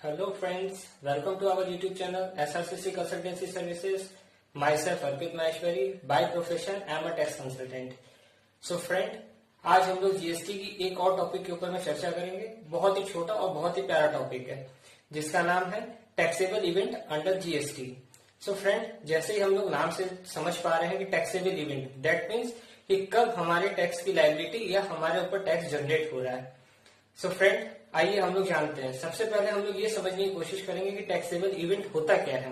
Hello friends, welcome to our YouTube channel SRCC Consultancy Services. Myself Arpit Maheshwari, by profession I am a tax consultant. So friend, आज हम लोग GST की एक और topic के ऊपर में चर्चा करेंगे। बहुत ही छोटा और बहुत ही प्यारा टॉपिक है जिसका नाम है taxable event under GST. So friend, जैसे ही हम लोग नाम से समझ पा रहे हैं कि टैक्सेबल इवेंट, दैट मीन्स कि कब हमारे टैक्स की लायबिलिटी या हमारे ऊपर टैक्स जनरेट हो रहा है। सो फ्रेंड, आइए हम लोग जानते हैं। सबसे पहले हम लोग ये समझने की कोशिश करेंगे कि टैक्सेबल इवेंट होता क्या है।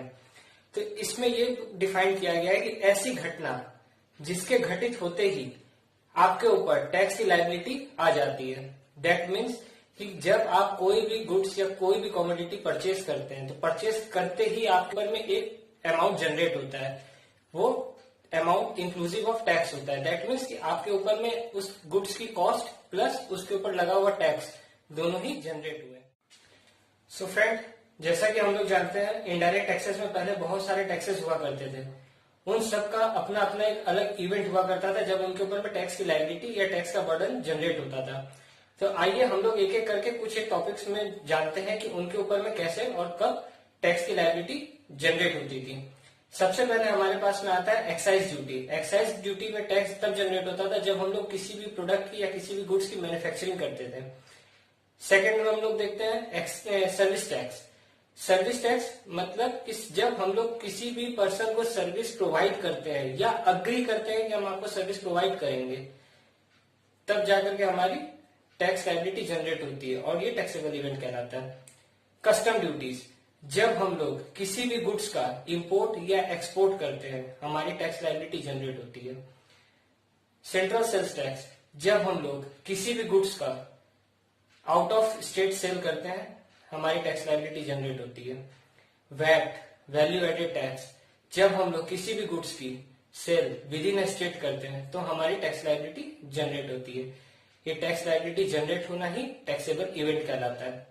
तो इसमें ये डिफाइन किया गया है कि ऐसी घटना जिसके घटित होते ही आपके ऊपर टैक्स की लायबिलिटी आ जाती है। दैट मीन्स कि जब आप कोई भी गुड्स या कोई भी कमोडिटी परचेज करते हैं तो परचेज करते ही आपके ऊपर में एक अमाउंट जनरेट होता है। वो अमाउंट इंक्लूसिव ऑफ टैक्स होता है। दैट मीन्स कि आपके ऊपर में उस गुड्स की कॉस्ट प्लस उसके ऊपर लगा हुआ टैक्स दोनों ही जनरेट हुए। सो फ्रेंड, जैसा कि हम लोग जानते हैं इनडायरेक्ट टैक्सेस में पहले बहुत सारे टैक्सेस हुआ करते थे। उन सब का अपना अपना एक अलग इवेंट हुआ करता था जब उनके ऊपर में टैक्स की लायबिलिटी या टैक्स का बर्डन जनरेट होता था। तो आइए हम लोग एक एक करके कुछ एक टॉपिक्स में जानते हैं कि उनके ऊपर में कैसे और कब टैक्स की लायबिलिटी जनरेट होती थी। सबसे पहले हमारे पास में आता है एक्साइज ड्यूटी। एक्साइज ड्यूटी में टैक्स तब जनरेट होता था जब हम लोग किसी भी प्रोडक्ट की या किसी भी गुड्स की मैन्युफैक्चरिंग करते थे। सेकेंड में हम लोग देखते हैं सर्विस टैक्स। सर्विस टैक्स मतलब जब हम लोग किसी भी पर्सन को सर्विस प्रोवाइड करते हैं या अग्री करते हैं कि हम आपको सर्विस प्रोवाइड करेंगे, तब जाकर के हमारी टैक्स लायबिलिटी जनरेट होती है और ये टैक्सेबल इवेंट कहलाता है। कस्टम ड्यूटीज, जब हम लोग किसी भी गुड्स का इंपोर्ट या एक्सपोर्ट करते हैं हमारी टैक्स लायबिलिटी जनरेट होती है। सेंट्रल सेल्स टैक्स, जब हम लोग किसी भी गुड्स का आउट ऑफ स्टेट सेल करते हैं हमारी टैक्स लायबिलिटी जनरेट होती है। वैट, वैल्यू एडेड टैक्स, जब हम लोग किसी भी गुड्स की सेल विद इन स्टेट करते हैं तो हमारी टैक्स लायबिलिटी जनरेट होती है। ये टैक्स लायबिलिटी जनरेट होना ही टैक्सेबल इवेंट कहलाता है।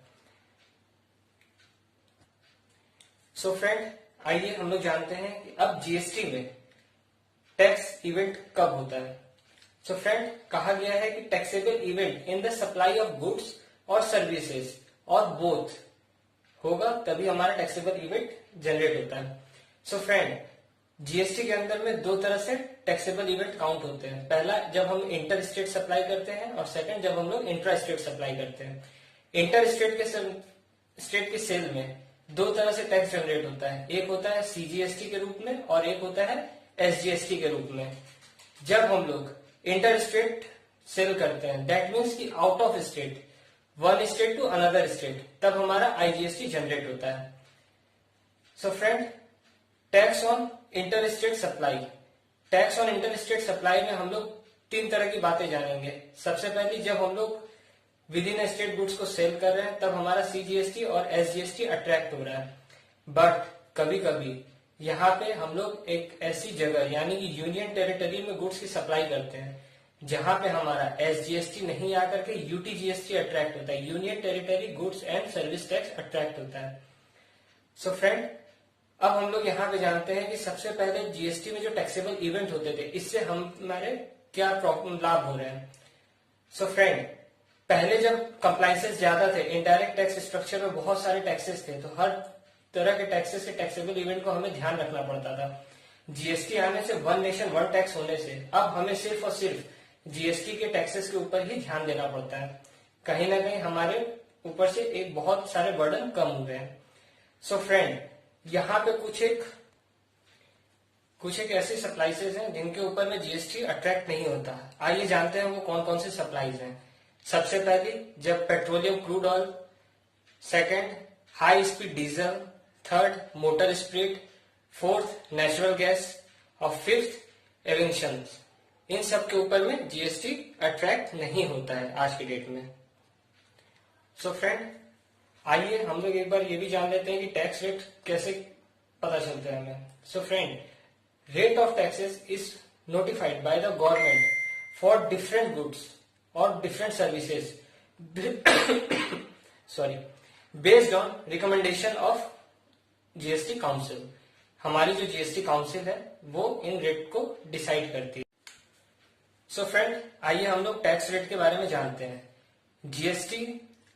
सो फ्रेंड, आइए हम लोग जानते हैं कि अब जीएसटी में टैक्स इवेंट कब होता है। सो फ्रेंड, कहा गया है कि taxable event in the supply of goods और सर्विसेज और बोथ होगा तभी हमारा टैक्सेबल इवेंट जनरेट होता है। सो फ्रेंड, जीएसटी के अंदर में दो तरह से टैक्सेबल इवेंट काउंट होते हैं। पहला जब हम इंटर स्टेट सप्लाई करते हैं और सेकंड जब हम लोग इंट्रा स्टेट सप्लाई करते हैं। इंटर स्टेट के सेल में दो तरह से टैक्स जनरेट होता है। एक होता है सीजीएसटी के रूप में और एक होता है एसजीएसटी के रूप में। जब हम लोग इंटर स्टेट सेल करते हैं, दैट मीन्स कि out of state, one state to another state, तब हमारा आईजीएसटी जनरेट होता है। So friend, tax on interstate supply. Tax on interstate supply में हम लोग तीन तरह की बातें जानेंगे। सबसे पहली, जब हम लोग विद इन स्टेट गुड्स को सेल कर रहे हैं तब हमारा सीजीएसटी और एसजीएसटी अट्रैक्ट हो रहा है। बट कभी कभी यहाँ पे हम लोग एक ऐसी जगह यानी कि यूनियन टेरिटरी में गुड्स की सप्लाई करते हैं जहां पे हमारा एसजीएसटी नहीं आकर के यूटीजीएसटी अट्रैक्ट होता है, union territory goods and service tax attract होता है। सो फ्रेंड, अब हम लोग यहाँ पे जानते हैं कि सबसे पहले जीएसटी में जो टैक्सेबल इवेंट होते थे इससे हमारे क्या लाभ हो रहे हैं। सो फ्रेंड, पहले जब कंप्लायंसेस ज्यादा थे, इनडायरेक्ट टैक्स स्ट्रक्चर में बहुत सारे टैक्सेस थे, तो हर तरह के टैक्सेस के टैक्सेबल इवेंट को हमें ध्यान रखना पड़ता था। जीएसटी आने से वन नेशन वन टैक्स होने से अब हमें सिर्फ और सिर्फ जीएसटी के टैक्सेस के ऊपर ही ध्यान देना पड़ता है। कहीं ना कहीं हमारे ऊपर से एक बहुत सारे बर्डन कम हो गए हैं। सो फ्रेंड, यहाँ पे कुछ एक ऐसी सप्लाईज हैं जिनके ऊपर में जीएसटी अट्रैक्ट नहीं होता। आइए जानते हैं वो कौन कौन सी सप्लाईज हैं। सबसे पहली, जब petroleum crude oil, second high speed diesel, third motor spirit, fourth natural gas और फिफ्थ एविएशन। इन सब के ऊपर में जीएसटी अट्रैक्ट नहीं होता है आज की डेट में। सो फ्रेंड, आइए हम लोग एक बार ये भी जान लेते हैं कि टैक्स रेट कैसे पता चलता है हमें। So friend, rate of taxes is notified by the government for different goods और different services sorry based on recommendation of GST council. हमारी जो जीएसटी काउंसिल है वो इन रेट को डिसाइड करती है। सो फ्रेंड, आइए हम लोग टैक्स रेट के बारे में जानते हैं। जीएसटी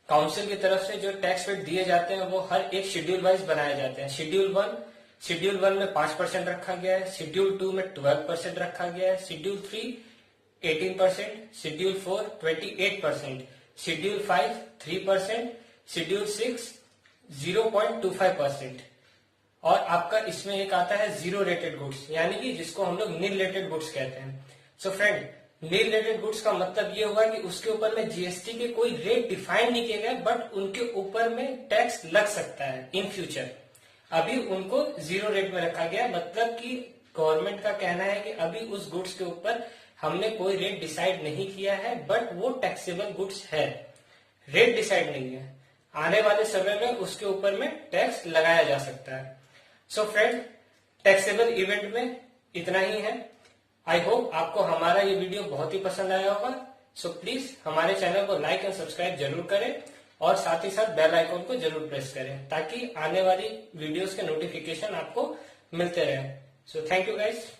काउंसिल की तरफ से जो टैक्स रेट दिए जाते हैं वो हर एक शेड्यूल वाइज बनाए जाते हैं। शेड्यूल वन में 5% रखा गया है, शेड्यूल 2 में 12% रखा गया है, शेड्यूल 3 18%, शेड्यूल 4 28%, शेड्यूल 5 3%, शेड्यूल 6 0.25%। और आपका इसमें एक आता है जीरो रेटेड गुड्स, यानी कि जिसको हम लोग नील रेटेड गुड्स कहते हैं। So friend, nil rated goods का मतलब ये होगा कि उसके ऊपर में जीएसटी के कोई रेट डिफाइन नहीं किए गए, बट उनके ऊपर में टैक्स लग सकता है इन फ्यूचर। अभी उनको जीरो रेट में रखा गया, मतलब कि गवर्नमेंट का कहना है कि अभी उस गुड्स के ऊपर हमने कोई रेट डिसाइड नहीं किया है, बट वो टैक्सेबल गुड्स है, रेट डिसाइड नहीं है। आने वाले समय में उसके ऊपर में टैक्स लगाया जा सकता है। सो फ्रेंड, टैक्सेबल इवेंट में इतना ही है। आई होप आपको हमारा ये वीडियो बहुत ही पसंद आया होगा। सो प्लीज हमारे चैनल को लाइक एंड सब्सक्राइब जरूर करें और साथ ही साथ बेल आइकन को जरूर प्रेस करें ताकि आने वाली वीडियोस के नोटिफिकेशन आपको मिलते रहे। So thank you guys.